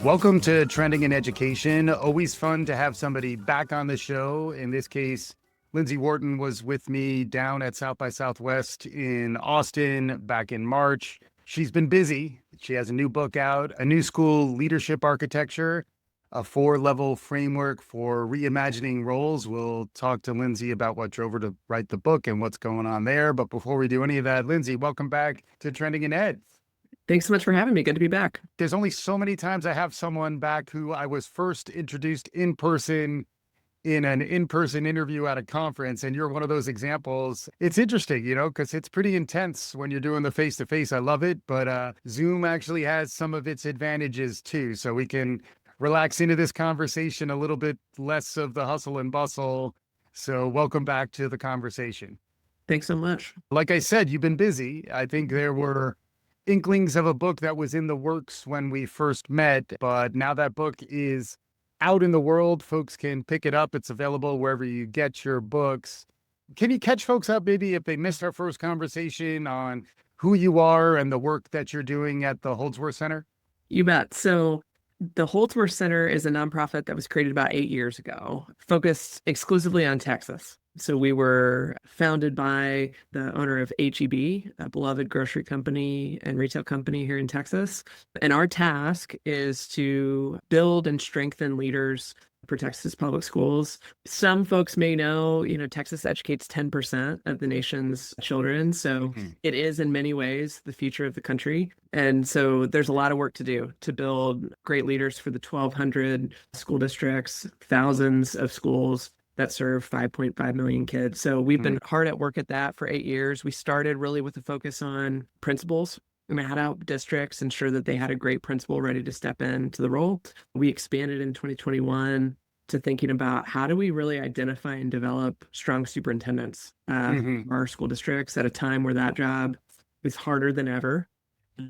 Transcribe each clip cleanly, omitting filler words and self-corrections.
Welcome to Trending in Education. Always fun to have somebody back on the show. In this case, Lindsay Whorton was with me down at South by Southwest in Austin back in March. She's been busy. She has a new book out, a new school leadership architecture, a 4-level framework for reimagining roles. We'll talk to Lindsay about what drove her to write the book and what's going on there. But before we do any of that, Lindsay, welcome back to Trending in Ed. Thanks so much for having me. Good to be back. There's only so many times I have someone back who I was first introduced in person in an in-person interview at a conference, and you're one of those examples. It's interesting, because it's pretty intense when you're doing the face-to-face. I love it, but Zoom actually has some of its advantages too, so we can relax into this conversation a little bit less of the hustle and bustle. So welcome back to the conversation. Thanks so much. Like I said, you've been busy. I think there were inklings of a book that was in the works when we first met, but now that book is out in the world. Folks can pick it up. It's available wherever you get your books. Can you catch folks up maybe if they missed our first conversation on who you are and the work that you're doing at the Holdsworth Center? You bet. So the Holdsworth Center is a nonprofit that was created about 8 years ago, focused exclusively on Texas. So we were founded by the owner of H-E-B, a beloved grocery company and retail company here in Texas. And our task is to build and strengthen leaders for Texas public schools. Some folks may know, Texas educates 10% of the nation's children. So it is in many ways the future of the country. And so there's a lot of work to do to build great leaders for the 1,200 school districts, thousands of schools that serve 5.5 million kids. So we've been hard at work at that for 8 years. We started really with a focus on principals. We had out districts, ensure that they had a great principal ready to step into the role. We expanded in 2021 to thinking about how do we really identify and develop strong superintendents for our school districts at a time where that job is harder than ever.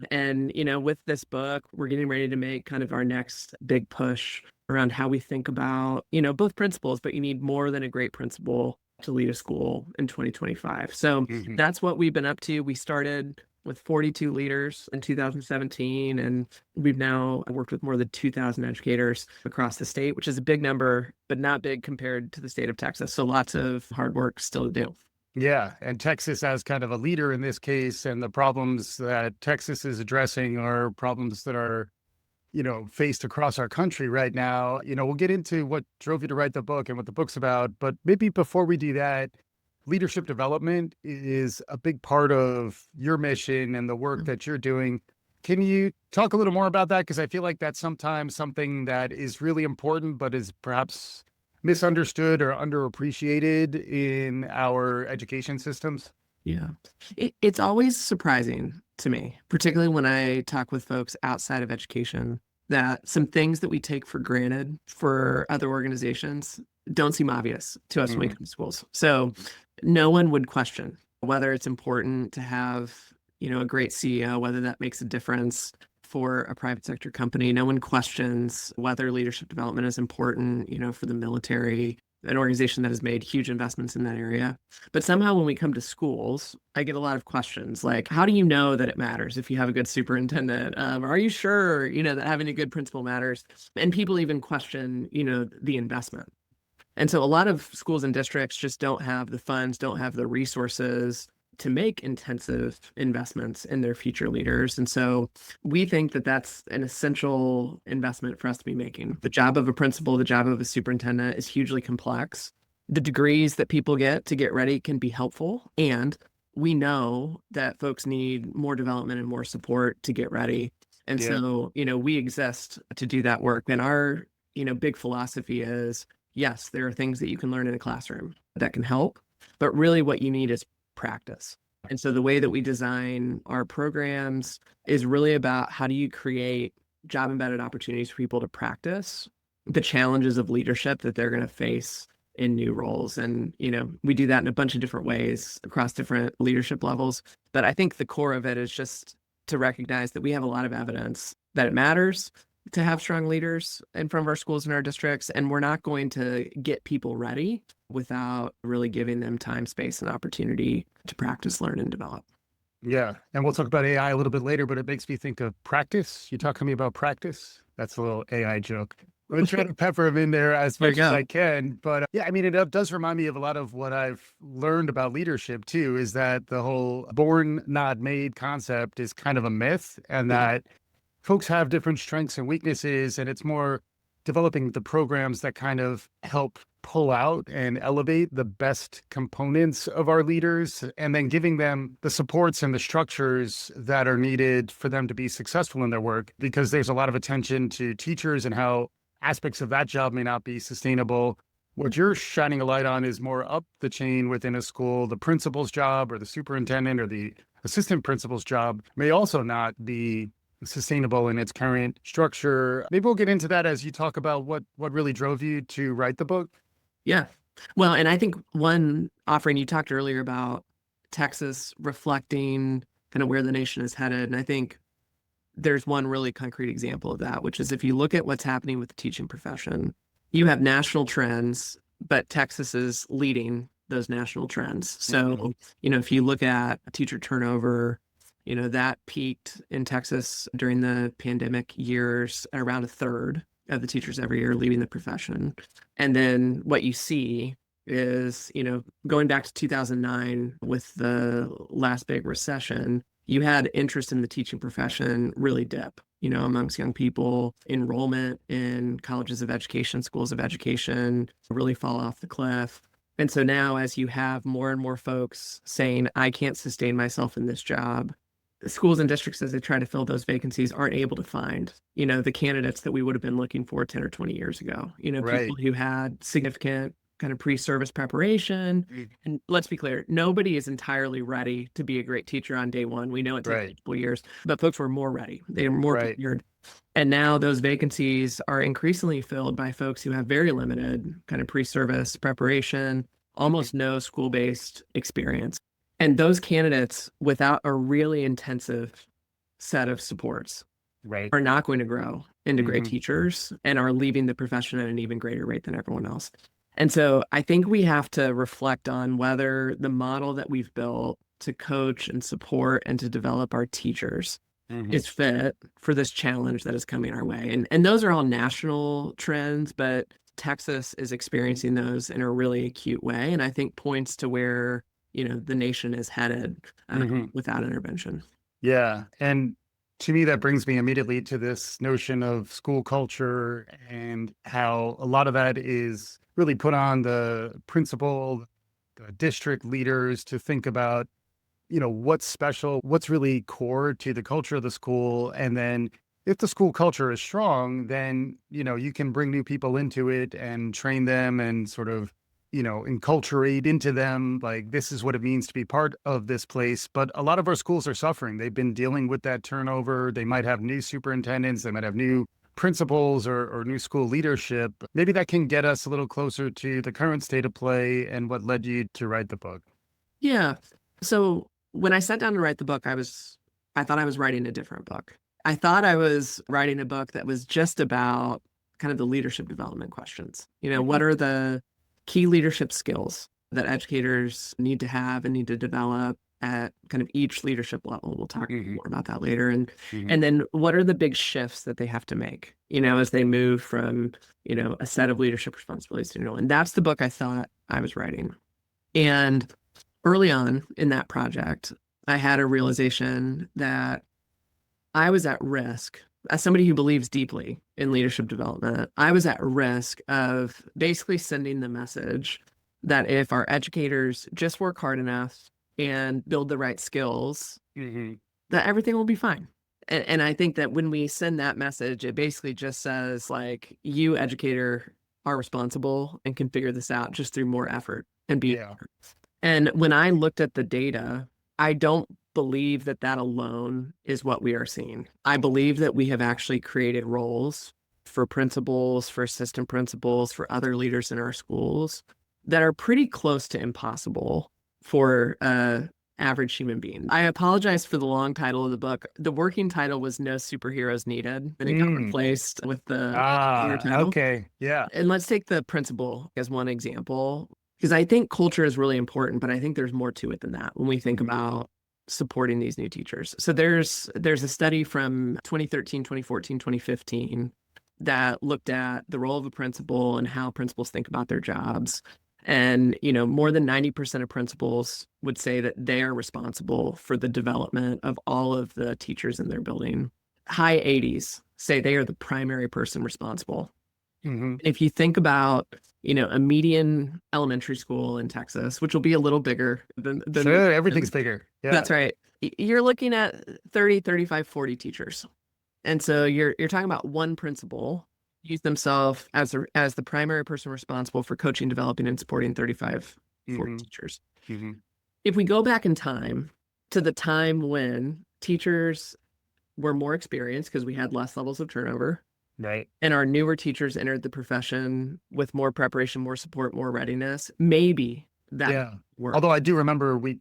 And, with this book, we're getting ready to make kind of our next big push around how we think about, both principals, but you need more than a great principal to lead a school in 2025. So that's what we've been up to. We started with 42 leaders in 2017, and we've now worked with more than 2,000 educators across the state, which is a big number, but not big compared to the state of Texas. So lots of hard work still to do. Yeah, and Texas as kind of a leader in this case, and the problems that Texas is addressing are problems that are, faced across our country right now. We'll get into what drove you to write the book and what the book's about, but maybe before we do that, leadership development is a big part of your mission and the work that you're doing. Can you talk a little more about that? Because I feel like that's sometimes something that is really important, but is perhaps misunderstood or underappreciated in our education systems. Yeah. It's always surprising to me, particularly when I talk with folks outside of education, that some things that we take for granted for other organizations don't seem obvious to us when we come to schools. So no one would question whether it's important to have, a great CEO, whether that makes a difference for a private sector company. No one questions whether leadership development is important, for the military, an organization that has made huge investments in that area. But somehow when we come to schools, I get a lot of questions like, how do you know that it matters if you have a good superintendent? Are you sure, that having a good principal matters? And people even question, the investment. And so a lot of schools and districts just don't have the funds, don't have the resources to make intensive investments in their future leaders. And so we think that that's an essential investment for us to be making. The job of a principal, the job of a superintendent is hugely complex. The degrees that people get to get ready can be helpful. And we know that folks need more development and more support to get ready. And so, we exist to do that work. And our, big philosophy is, yes, there are things that you can learn in a classroom that can help, but really what you need is practice. And so the way that we design our programs is really about how do you create job embedded opportunities for people to practice the challenges of leadership that they're going to face in new roles. And, we do that in a bunch of different ways across different leadership levels. But I think the core of it is just to recognize that we have a lot of evidence that it matters to have strong leaders in front of our schools and our districts. And we're not going to get people ready without really giving them time, space, and opportunity to practice, learn, and develop. Yeah. And we'll talk about AI a little bit later, but it makes me think of practice. You talk to me about practice. That's a little AI joke. I'm gonna try to pepper them in there as There you much as go. I can. But yeah, I mean, it does remind me of a lot of what I've learned about leadership too, is that the whole born, not made concept is kind of a myth, and Yeah. that folks have different strengths and weaknesses, and it's more developing the programs that kind of help pull out and elevate the best components of our leaders, and then giving them the supports and the structures that are needed for them to be successful in their work. Because there's a lot of attention to teachers and how aspects of that job may not be sustainable. What you're shining a light on is more up the chain within a school. The principal's job or the superintendent or the assistant principal's job may also not be sustainable in its current structure. Maybe we'll get into that as you talk about what really drove you to write the book. Yeah. Well, and I think one offering, you talked earlier about Texas reflecting kind of where the nation is headed. And I think there's one really concrete example of that, which is if you look at what's happening with the teaching profession, you have national trends, but Texas is leading those national trends. So, if you look at teacher turnover, that peaked in Texas during the pandemic years at around a third of the teachers every year leaving the profession. And then what you see is, going back to 2009 with the last big recession, you had interest in the teaching profession really dip, amongst young people. Enrollment in colleges of education, schools of education really fall off the cliff. And so now as you have more and more folks saying, I can't sustain myself in this job, the schools and districts, as they try to fill those vacancies, aren't able to find, the candidates that we would have been looking for 10 or 20 years ago, Right. people who had significant kind of pre-service preparation. And let's be clear, nobody is entirely ready to be a great teacher on day one. We know it takes Right. multiple years, but folks were more ready. They were more Right. prepared. And now those vacancies are increasingly filled by folks who have very limited kind of pre-service preparation, almost no school-based experience. And those candidates, without a really intensive set of supports, Right. are not going to grow into great teachers and are leaving the profession at an even greater rate than everyone else. And so I think we have to reflect on whether the model that we've built to coach and support and to develop our teachers is fit for this challenge that is coming our way. And those are all national trends, but Texas is experiencing those in a really acute way. And I think points to where the nation is headed without intervention. Yeah. And to me, that brings me immediately to this notion of school culture and how a lot of that is really put on the principal, the district leaders to think about, what's special, what's really core to the culture of the school. And then if the school culture is strong, then, you can bring new people into it and train them and sort of enculturate into them, like, this is what it means to be part of this place. But a lot of our schools are suffering. They've been dealing with that turnover. They might have new superintendents. They might have new principals or new school leadership. Maybe that can get us a little closer to the current state of play and what led you to write the book. Yeah. So when I sat down to write the book, I thought I was writing a different book. I thought I was writing a book that was just about kind of the leadership development questions. What are the key leadership skills that educators need to have and need to develop at kind of each leadership level? We'll talk more about that later. And then what are the big shifts that they have to make, as they move from, a set of leadership responsibilities, and that's the book I thought I was writing. And early on in that project, I had a realization that I was at risk. As somebody who believes deeply in leadership development, I was at risk of basically sending the message that if our educators just work hard enough and build the right skills, that everything will be fine. And I think that when we send that message, it basically just says, like, you, educator, are responsible and can figure this out just through more effort and be. Yeah. And when I looked at the data, I don't believe that alone is what we are seeing. I believe that we have actually created roles for principals, for assistant principals, for other leaders in our schools that are pretty close to impossible for an average human being. I apologize for the long title of the book. The working title was No Superheroes Needed, and it got replaced with the longer title. Okay. Yeah. And let's take the principal as one example, because I think culture is really important, but I think there's more to it than that when we think about supporting these new teachers. So there's a study from 2013, 2014, 2015 that looked at the role of a principal and how principals think about their jobs. And, more than 90% of principals would say that they are responsible for the development of all of the teachers in their building. High 80s say they are the primary person responsible. Mm-hmm. If you think about, a median elementary school in Texas, which will be a little bigger than Sure, everything's bigger. Yeah. That's right. You're looking at 30, 35, 40 teachers. And so you're talking about one principal use themselves as the primary person responsible for coaching, developing, and supporting 35, 40 teachers. Mm-hmm. If we go back in time to the time when teachers were more experienced because we had less levels of turnover, Right. and our newer teachers entered the profession with more preparation, more support, more readiness, maybe that worked. Although I do remember we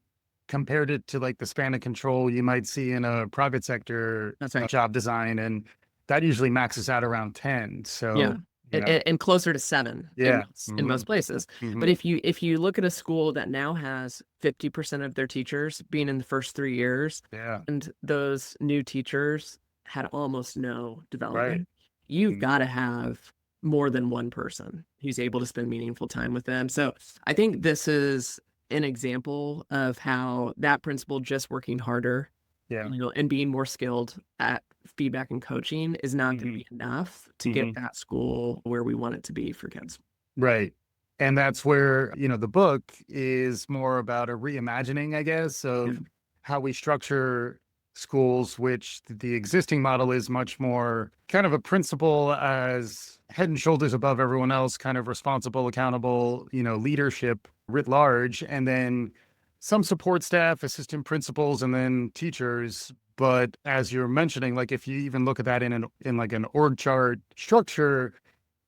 compared it to like the span of control you might see in a private sector job design, and that usually maxes out around 10. So and closer to 7 in most places. Mm-hmm. But if you look at a school that now has 50% of their teachers being in the first 3 years, and those new teachers had almost no development, you've got to have more than one person who's able to spend meaningful time with them. So I think this is an example of how that principal just working harder and being more skilled at feedback and coaching is not going to be enough to get that school where we want it to be for kids. Right. And that's where, the book is more about a reimagining, I guess, of how we structure schools, which the existing model is much more kind of a principal as head and shoulders above everyone else, kind of responsible, accountable, leadership writ large, and then some support staff, assistant principals, and then teachers. But as you're mentioning, like if you even look at that in like an org chart structure,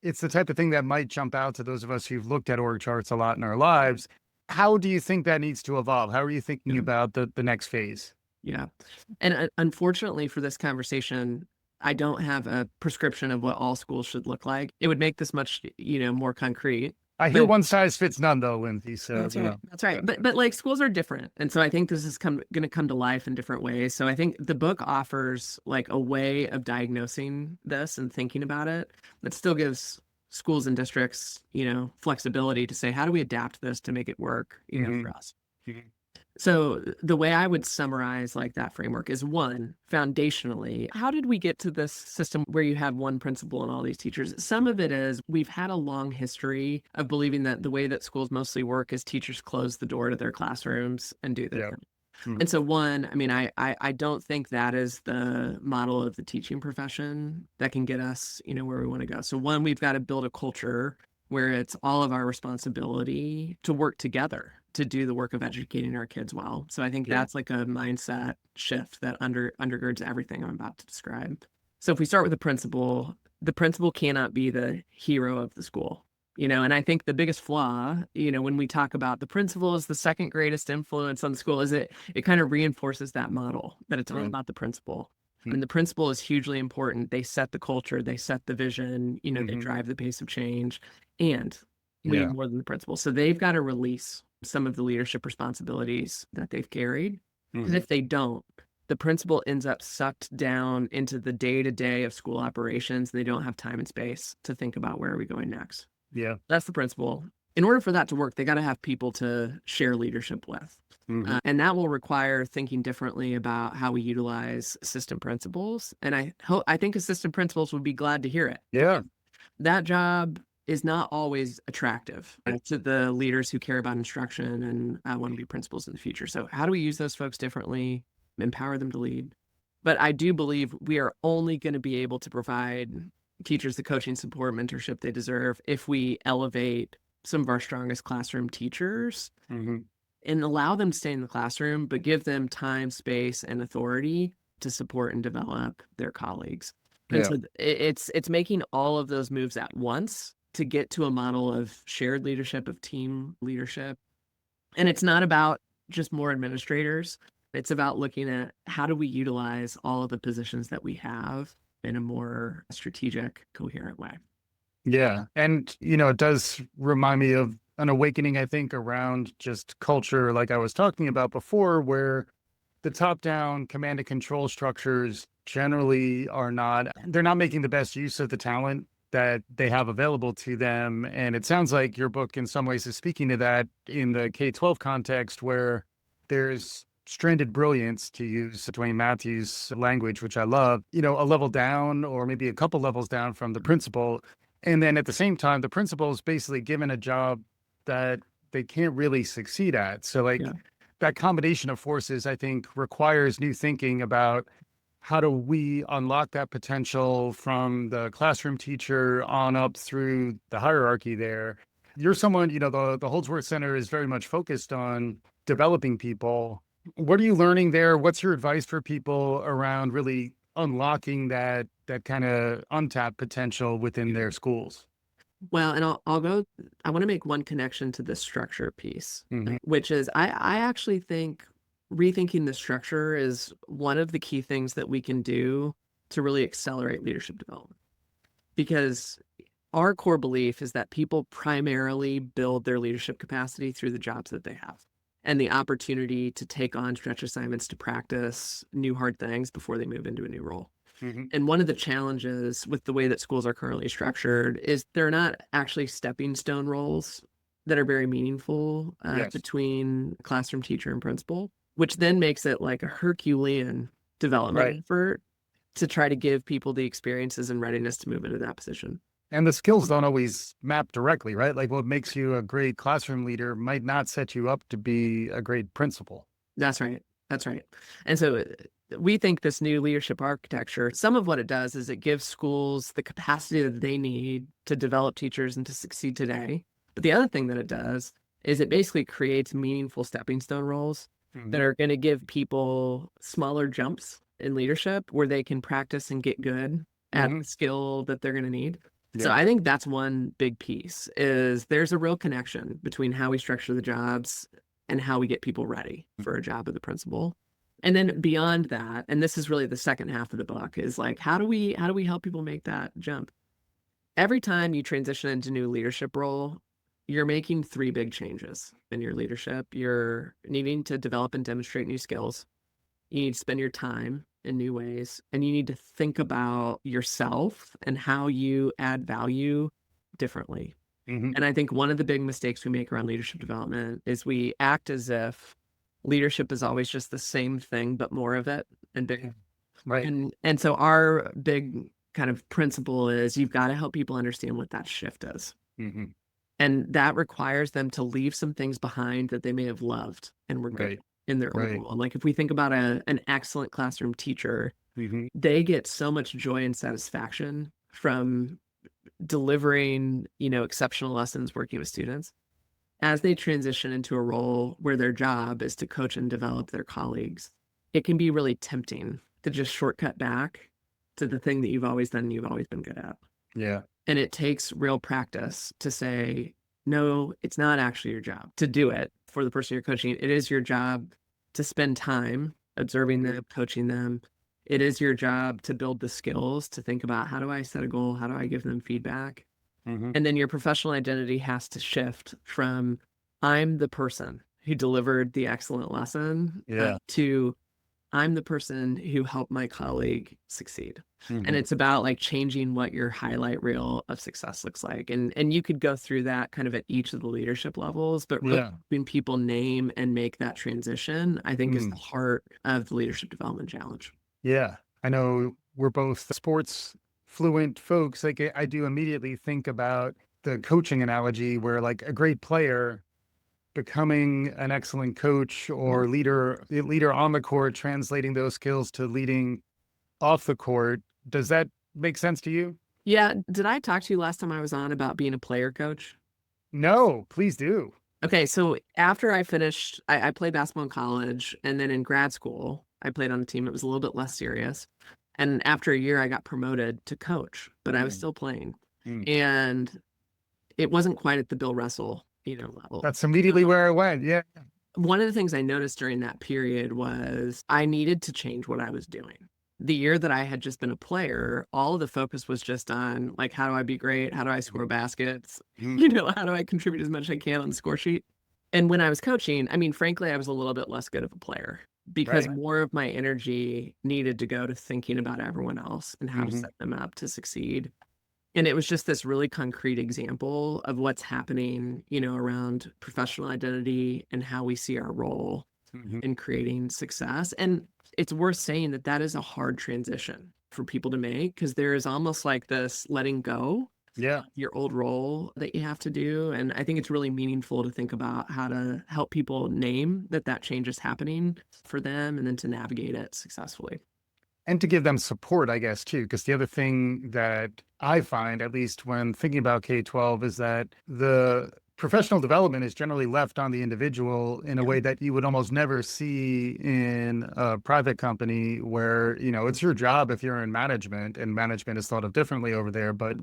it's the type of thing that might jump out to those of us who've looked at org charts a lot in our lives. How do you think that needs to evolve? How are you thinking about the next phase? Yeah. And unfortunately for this conversation, I don't have a prescription of what all schools should look like. It would make this much, more concrete. I hear one size fits none though, Lindsay. So that's right. That's right. But like schools are different. And so I think this is going to come to life in different ways. So I think the book offers like a way of diagnosing this and thinking about it that still gives schools and districts, flexibility to say, how do we adapt this to make it work, for us? So the way I would summarize like that framework is, one, foundationally, how did we get to this system where you have one principal and all these teachers? Some of it is we've had a long history of believing that the way that schools mostly work is teachers close the door to their classrooms and do their thing. And so one, I don't think that is the model of the teaching profession that can get us, where we want to go. So one, we've got to build a culture where it's all of our responsibility to work together to do the work of educating our kids well. So I think that's like a mindset shift that undergirds everything I'm about to describe. So if we start with the principal cannot be the hero of the school, and I think the biggest flaw, when we talk about the principal as the second greatest influence on the school, is it kind of reinforces that model that it's all about the principal. And the principal is hugely important. They set the culture, they set the vision, they drive the pace of change, and we need more than the principal. So they've got to release some of the leadership responsibilities that they've carried. And if they don't, the principal ends up sucked down into the day-to-day of school operations. They don't have time and space to think about where are we going next. Yeah. That's the principal. In order for that to work, they got to have people to share leadership with. And that will require thinking differently about how we utilize assistant principals. And I think assistant principals would be glad to hear it. Yeah. That job is not always attractive to the leaders who care about instruction and want to be principals in the future. So how do we use those folks differently, empower them to lead? But I do believe we are only going to be able to provide teachers the coaching, support, mentorship they deserve if we elevate some of our strongest classroom teachers and allow them to stay in the classroom, but give them time, space, and authority to support and develop their colleagues. And so it's making all of those moves at once to get to a model of shared leadership, of team leadership. And it's not about just more administrators. It's about looking at how do we utilize all of the positions that we have in a more strategic, coherent way. Yeah. And, it does remind me of an awakening, I think, around just culture, like I was talking about before, where the top-down command and control structures generally they're not making the best use of the talent that they have available to them. And it sounds like your book in some ways is speaking to that in the K-12 context, where there's stranded brilliance, to use Dwayne Matthews' language, which I love, a level down or maybe a couple levels down from the principal. And then at the same time, the principal is basically given a job that they can't really succeed at. So like Yeah. that combination of forces, I think, requires new thinking about how do we unlock that potential from the classroom teacher on up through the hierarchy there. You're someone, the Holdsworth Center is very much focused on developing people. What are you learning there? What's your advice for people around really unlocking that kind of untapped potential within their schools? Well, and I want to make one connection to the structure piece, Mhm. which is I actually think rethinking the structure is one of the key things that we can do to really accelerate leadership development. Because our core belief is that people primarily build their leadership capacity through the jobs that they have and the opportunity to take on stretch assignments to practice new hard things before they move into a new role. Mhm. And one of the challenges with the way that schools are currently structured is they're not actually stepping stone roles that are very meaningful Yes. between classroom teacher and principal, which then makes it like a Herculean development Right. effort to try to give people the experiences and readiness to move into that position. And the skills don't always map directly, right? Like what makes you a great classroom leader might not set you up to be a great principal. That's right. That's right. And so we think this new leadership architecture, some of what it does is it gives schools the capacity that they need to develop teachers and to succeed today. But the other thing that it does is it basically creates meaningful stepping stone roles that are going to give people smaller jumps in leadership where they can practice and get good at the skill that they're going to need. So Yeah. I think that's one big piece is there's a real connection between how we structure the jobs and how we get people ready for a job of the principal. And then beyond that, and this is really the second half of the book, is like how do we help people make that jump? Every time you transition into a new leadership role, you're making three big changes in your leadership. You're needing to develop and demonstrate new skills. You need to spend your time in new ways, and you need to think about yourself and how you add value differently. Mhm. And I think one of the big mistakes we make around leadership development is we act as if leadership is always just the same thing, but more of it and bigger. Right. And so our big kind of principle is you've got to help people understand what that shift is. Mhm. And that requires them to leave some things behind that they may have loved and were good Right. in their old Right. role. Like if we think about an excellent classroom teacher, Mhm. they get so much joy and satisfaction from delivering, exceptional lessons working with students. As they transition into a role where their job is to coach and develop their colleagues, it can be really tempting to just shortcut back to the thing that you've always done and you've always been good at. Yeah. And it takes real practice to say, no, it's not actually your job to do it for the person you're coaching. It is your job to spend time observing them, coaching them. It is your job to build the skills to think about how do I set a goal? How do I give them feedback? Mhm. And then your professional identity has to shift from I'm the person who delivered the excellent lesson Yeah. to I'm the person who helped my colleague succeed. And Mhm. it's about like changing what your highlight reel of success looks like. And you could go through that kind of at each of the leadership levels, but really Yeah. helping people name and make that transition, I think is the Mm. heart of the leadership development challenge. Yeah. I know we're both sports fluent folks. Like I do immediately think about the coaching analogy where like a great player becoming an excellent coach or leader on the court, translating those skills to leading off the court. Does that make sense to you? Yeah. Did I talk to you last time I was on about being a player coach? No, please do. Okay, so after I finished, I played basketball in college, and then in grad school, I played on a team. It was a little bit less serious. And after a year, I got promoted to coach, but I was Mm. still playing. Mm. And it wasn't quite at the Bill Russell, level. That's immediately where I went. Yeah. One of the things I noticed during that period was I needed to change what I was doing. The year that I had just been a player, all of the focus was just on like, how do I be great? How do I score baskets? Mhm. How do I contribute as much as I can on the score sheet? And when I was coaching, I mean, frankly, I was a little bit less good of a player. because Right. more of my energy needed to go to thinking about everyone else and how to Hmm. set them up to succeed. And it was just this really concrete example of what's happening, around professional identity and how we see our role Hmm. in creating success. And it's worth saying that that is a hard transition for people to make, because there is almost like this letting go Yeah. your old role that you have to do. And I think it's really meaningful to think about how to help people name that change is happening for them, and then to navigate it successfully. And to give them support, I guess, too, because the other thing that I find, at least when thinking about K-12, is that the professional development is generally left on the individual in a Yeah. way that you would almost never see in a private company where, it's your job if you're in management, and management is thought of differently over there, but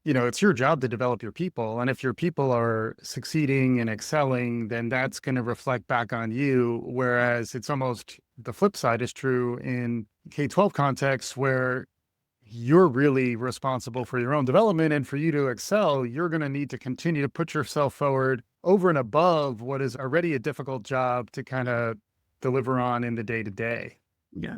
it's your job to develop your people. And if your people are succeeding and excelling, then that's going to reflect back on you. Whereas it's almost the flip side is true in K-12 contexts where you're really responsible for your own development. And for you to excel, you're going to need to continue to put yourself forward over and above what is already a difficult job to kind of deliver on in the day to day. Yeah.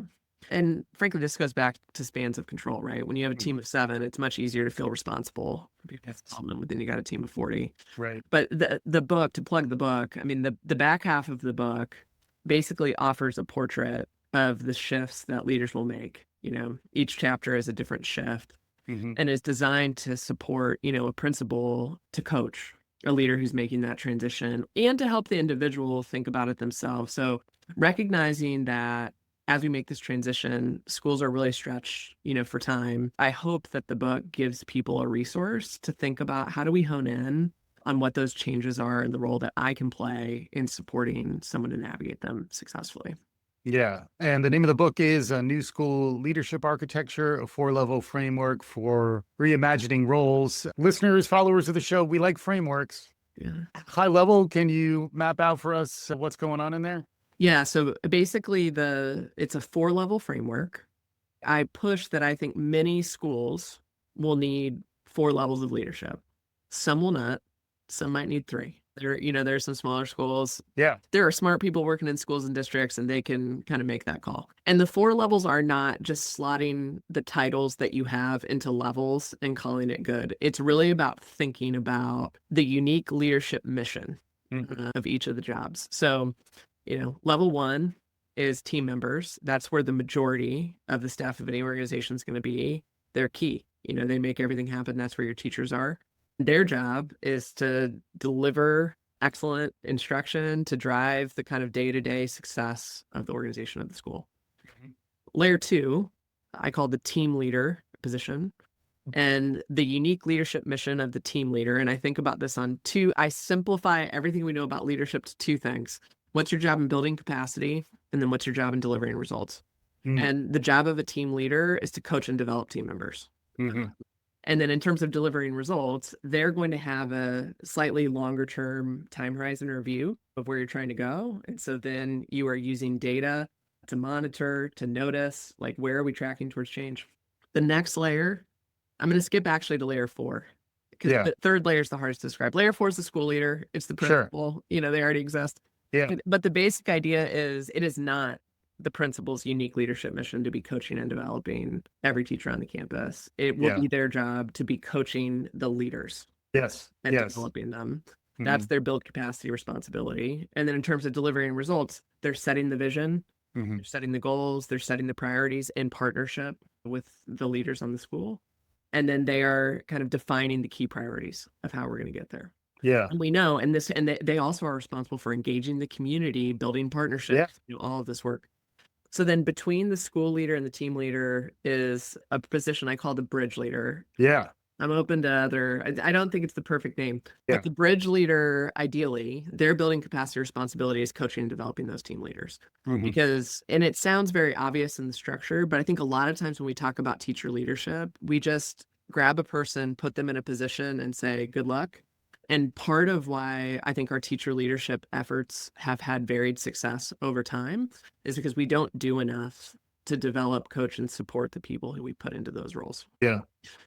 And frankly, this goes back to spans of control, right? When you have a team of 7, it's much easier to feel responsible for people's development than you got a team of 40. Right. But the book, to plug the book, I mean, the back half of the book basically offers a portrait of the shifts that leaders will make. Each chapter is a different shift, Hmm. and is designed to support, a principal to coach a leader who's making that transition, and to help the individual think about it themselves. So recognizing that as we make this transition, schools are really stretched, for time. I hope that the book gives people a resource to think about, how do we hone in on what those changes are and the role that I can play in supporting someone to navigate them successfully. Yeah. And the name of the book is A New School Leadership Architecture, a 4-level framework for reimagining roles. Listeners, followers of the show, we like frameworks. Yeah. High level, can you map out for us what's going on in there? Yeah. So basically it's a 4-level framework. I push that I think many schools will need 4 levels of leadership. Some will not. Some might need 3. There's some smaller schools. Yeah. There are smart people working in schools and districts, and they can kind of make that call. And the 4 levels are not just slotting the titles that you have into levels and calling it good. It's really about thinking about the unique leadership mission Mhm. of each of the jobs. So, level 1 is team members. That's where the majority of the staff of any organization is going to be. They're key. They make everything happen. That's where your teachers are. Their job is to deliver excellent instruction to drive the kind of day-to-day success of the organization of the school. Mhm. Layer 2, I call the team leader position, and the unique leadership mission of the team leader. And I think about this I simplify everything we know about leadership to 2 things. What's your job in building capacity? And then what's your job in delivering results? Mhm. And the job of a team leader is to coach and develop team members. Mhm. And then in terms of delivering results, they're going to have a slightly longer term time horizon or view of where you're trying to go. And so then you are using data to monitor, to notice, like, where are we tracking towards change? The next layer, I'm going to skip actually to layer 4, because Yeah. the third layer is the hardest to describe. Layer 4 is the school leader. It's the Sure. principal. They already exist. Yeah. But the basic idea is, it is not the principal's unique leadership mission to be coaching and developing every teacher on the campus. It will Yeah. be their job to be coaching the leaders Yes. and Yes. developing them. That's Mhm. their build capacity responsibility. And then in terms of delivering results, they're setting the vision, Mhm. they're setting the goals, they're setting the priorities in partnership with the leaders on the school. And then they are kind of defining the key priorities of how we're going to get there. Yeah. And we know, and they also are responsible for engaging the community, building Yeah. partnerships, all of this work. So then between the school leader and the team leader is a position I call the bridge leader. Yeah. I'm open to I don't think it's the perfect name, Yeah. but the bridge leader, ideally, their building capacity responsibility is coaching and developing those team leaders. Mhm. And it sounds very obvious in the structure, but I think a lot of times when we talk about teacher leadership, we just grab a person, put them in a position, and say, good luck. And part of why I think our teacher leadership efforts have had varied success over time is because we don't do enough to develop, coach, and support the people who we put into those roles. Yeah.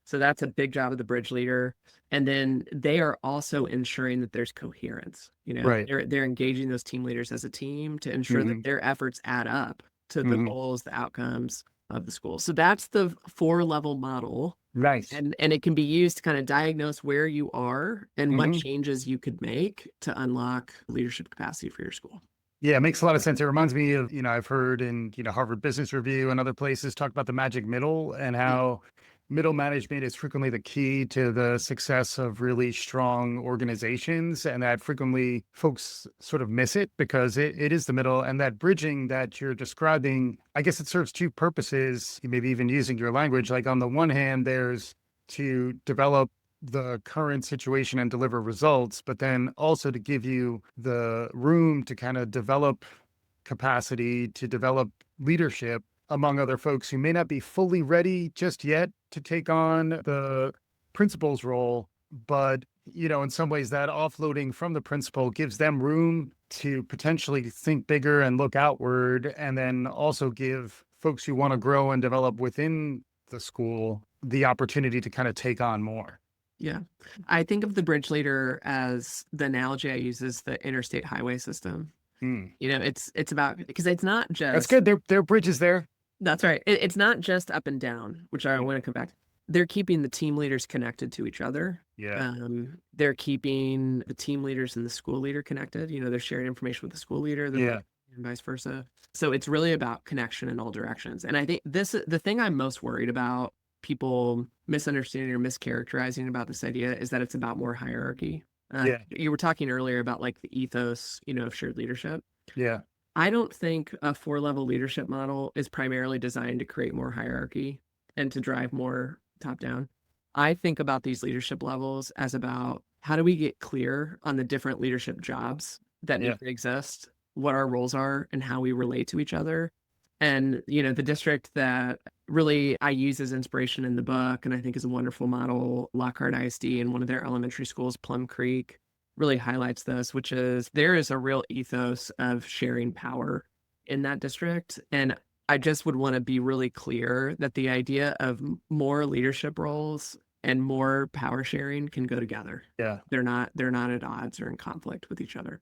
So that's a big job of the bridge leader. And then they are also ensuring that there's coherence. Right. They're engaging those team leaders as a team to ensure Mhm. that their efforts add up to the Mhm. goals, the outcomes of the school. So that's the 4-level model. Nice. And it can be used to kind of diagnose where you are and what Mhm. changes you could make to unlock leadership capacity for your school. Yeah, it makes a lot of sense. It reminds me of, I've heard in, Harvard Business Review and other places talk about the magic middle and Yeah. how middle management is frequently the key to the success of really strong organizations. And that frequently folks sort of miss it because it is the middle. And that bridging that you're describing, I guess it serves two purposes, maybe even using your language. Like on the one hand, there's to develop the current situation and deliver results, but then also to give you the room to kind of develop capacity, to develop leadership among other folks who may not be fully ready just yet to take on the principal's role. But, in some ways that offloading from the principal gives them room to potentially think bigger and look outward, and then also give folks who want to grow and develop within the school the opportunity to kind of take on more. Yeah. I think of the bridge leader as the analogy I use is the interstate highway system. Hmm. It's about, because it's not That's just, good. There are bridges there. that's right. It's not just up and down, which I want to come back to. They're keeping the team leaders connected to each other. Yeah. They're keeping the team leaders and the school leader connected. They're sharing information with the school leader, Yeah. and vice versa. So it's really about connection in all directions. And I think the thing I'm most worried about people misunderstanding or mischaracterizing about this idea is that it's about more hierarchy. Yeah. You were talking earlier about like the ethos, of shared leadership. Yeah. I don't think a 4-level leadership model is primarily designed to create more hierarchy and to drive more top down. I think about these leadership levels as about how do we get clear on the different leadership jobs that Yeah. need to exist, what our roles are, and how we relate to each other. And, the district that really I use as inspiration in the book, and I think is a wonderful model, Lockhart ISD, and one of their elementary schools, Plum Creek, really highlights this, which is there is a real ethos of sharing power in that district. And I just would want to be really clear that the idea of more leadership roles and more power sharing can go together. Yeah. They're not at odds or in conflict with each other.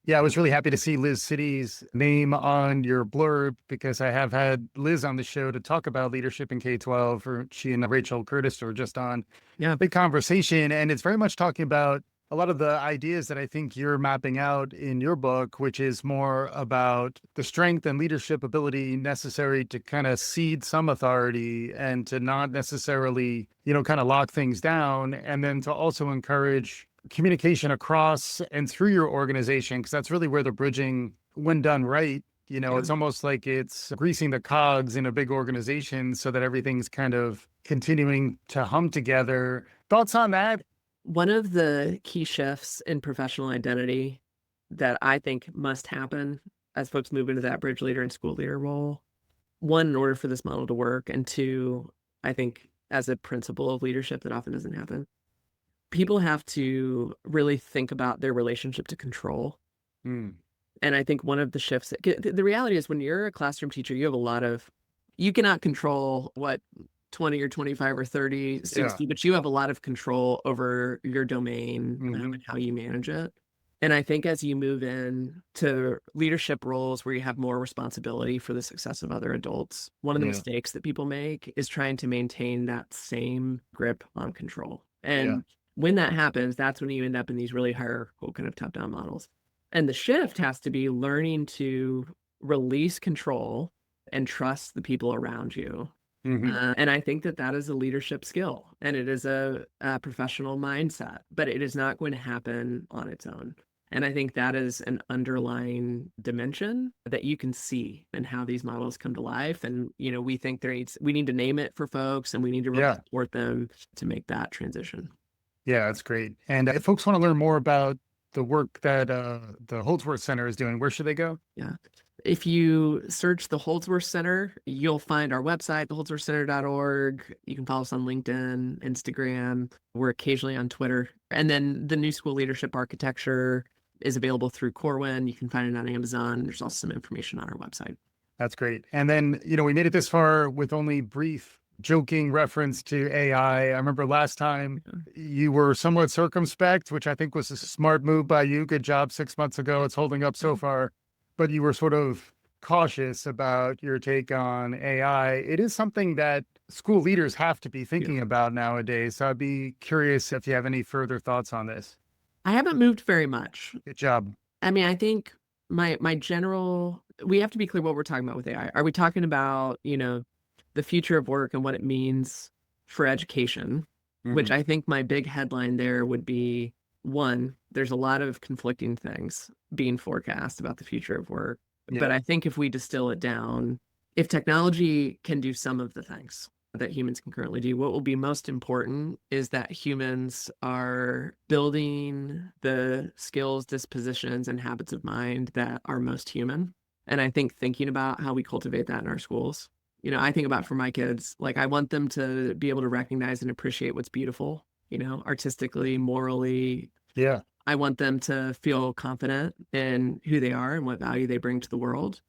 Yeah. I was really happy to see Liz City's name on your blurb because I have had Liz on the show to talk about leadership in K-12, or she and Rachel Curtis were just on. Yeah. Big conversation. And it's very much talking about a lot of the ideas that I think you're mapping out in your book, which is more about the strength and leadership ability necessary to kind of cede some authority and to not necessarily, kind of lock things down, and then to also encourage communication across and through your organization, because that's really where the bridging, when done right, it's almost like it's greasing the cogs in a big organization so that everything's kind of continuing to hum together. Thoughts on that? One of the key shifts in professional identity that I think must happen as folks move into that bridge leader and school leader role, one, in order for this model to work, and two, I think as a principle of leadership that often doesn't happen, people have to really think about their relationship to control. Mm. And I think one of the shifts, the reality is when you're a classroom teacher, you cannot control what 20 or 25 or 30, 60, but you have a lot of control over your domain and how you manage it. And I think as you move in to leadership roles where you have more responsibility for the success of other adults, one of the mistakes that people make is trying to maintain that same grip on control. And when that happens, that's when you end up in these really hierarchical kind of top-down models. And the shift has to be learning to release control and trust the people around you. And I think that is a leadership skill, and it is a professional mindset, but it is not going to happen on its own. And I think that is an underlying dimension that you can see in how these models come to life. And, we think we need to name it for folks, and we need to really support them to make that transition. Yeah, that's great. And if folks want to learn more about the work that the Holdsworth Center is doing, where should they go? Yeah. If you search the Holdsworth Center, you'll find our website, theholdsworthcenter.org. You can follow us on LinkedIn, Instagram. We're occasionally on Twitter. And then the New School Leadership Architecture is available through Corwin. You can find it on Amazon. There's also some information on our website. That's great. And then, we made it this far with only brief joking reference to AI. I remember last time you were somewhat circumspect, which I think was a smart move by you. Good job 6 months ago. It's holding up so far. But you were sort of cautious about your take on AI. It is something that school leaders have to be thinking about nowadays. So I'd be curious if you have any further thoughts on this. I haven't moved very much. Good job. I mean, I think my general, we have to be clear what we're talking about with AI. Are we talking about, the future of work and what it means for education, which I think my big headline there would be, one, there's a lot of conflicting things being forecast about the future of work. But I think if we distill it down, if technology can do some of the things that humans can currently do, what will be most important is that humans are building the skills, dispositions, and habits of mind that are most human. And I think thinking about how we cultivate that in our schools. I think about for my kids, like I want them to be able to recognize and appreciate what's beautiful, artistically, morally. Yeah. I want them to feel confident in who they are and what value they bring to the world.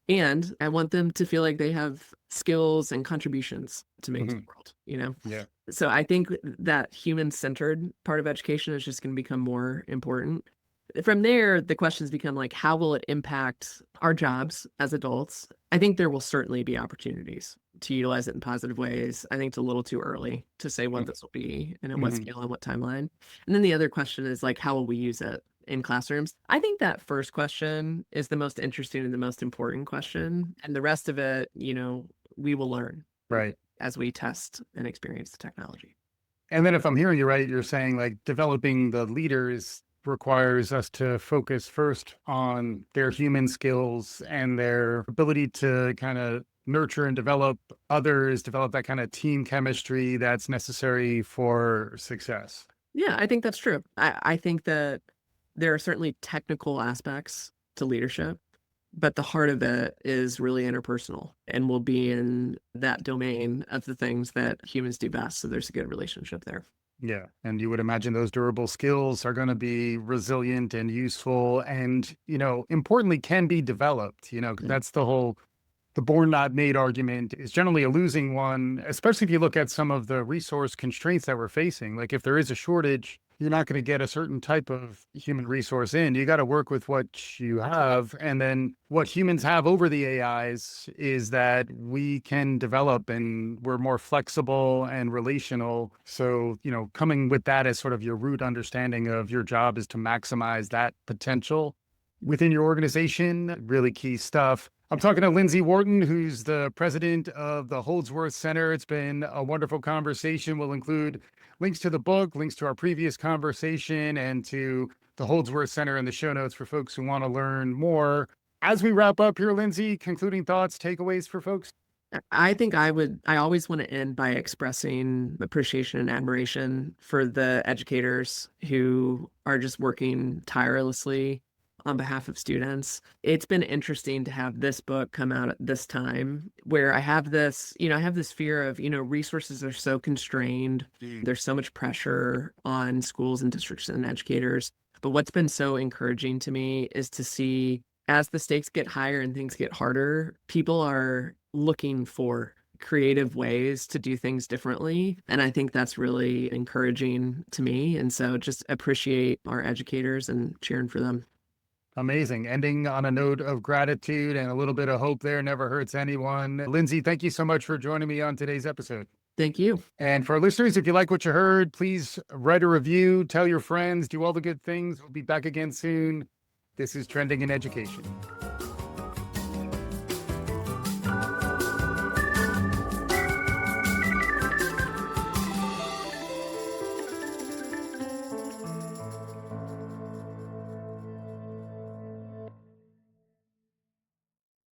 And I want them to feel like they have skills and contributions to make to the world, Yeah. So I think that human-centered part of education is just going to become more important. From there, the questions become like, how will it impact our jobs as adults? I think there will certainly be opportunities to utilize it in positive ways. I think it's a little too early to say what this will be and at what scale and what timeline. And then the other question is like, how will we use it in classrooms? I think that first question is the most interesting and the most important question. And the rest of it, we will learn as we test and experience the technology. And then if I'm hearing you right, you're saying like developing the leaders requires us to focus first on their human skills and their ability to kind of nurture and develop others, develop that kind of team chemistry that's necessary for success. Yeah, I think that's true. I think that there are certainly technical aspects to leadership, but the heart of it is really interpersonal and will be in that domain of the things that humans do best. So there's a good relationship there. Yeah. And you would imagine those durable skills are going to be resilient and useful and, importantly, can be developed, that's the born not made argument is generally a losing one, especially if you look at some of the resource constraints that we're facing. Like if there is a shortage, you're not going to get a certain type of human resource in. You got to work with what you have. And then what humans have over the AIs is that we can develop and we're more flexible and relational. So, coming with that as sort of your root understanding of your job is to maximize that potential within your organization. Really key stuff. I'm talking to Lindsay Whorton, who's the president of the Holdsworth Center. It's been a wonderful conversation. We'll include links to the book, links to our previous conversation, and to the Holdsworth Center in the show notes for folks who want to learn more. As we wrap up here, Lindsay, concluding thoughts, takeaways for folks? I think I always want to end by expressing appreciation and admiration for the educators who are just working tirelessly on behalf of students. It's been interesting to have this book come out at this time where I have this, fear of, resources are so constrained. There's so much pressure on schools and districts and educators. But what's been so encouraging to me is to see as the stakes get higher and things get harder, people are looking for creative ways to do things differently. And I think that's really encouraging to me. And so just appreciate our educators and cheering for them. Amazing. Ending on a note of gratitude and a little bit of hope there never hurts anyone. Lindsay, thank you so much for joining me on today's episode. Thank you. And for our listeners, if you like what you heard, please write a review, tell your friends, do all the good things. We'll be back again soon. This is Trending in Education.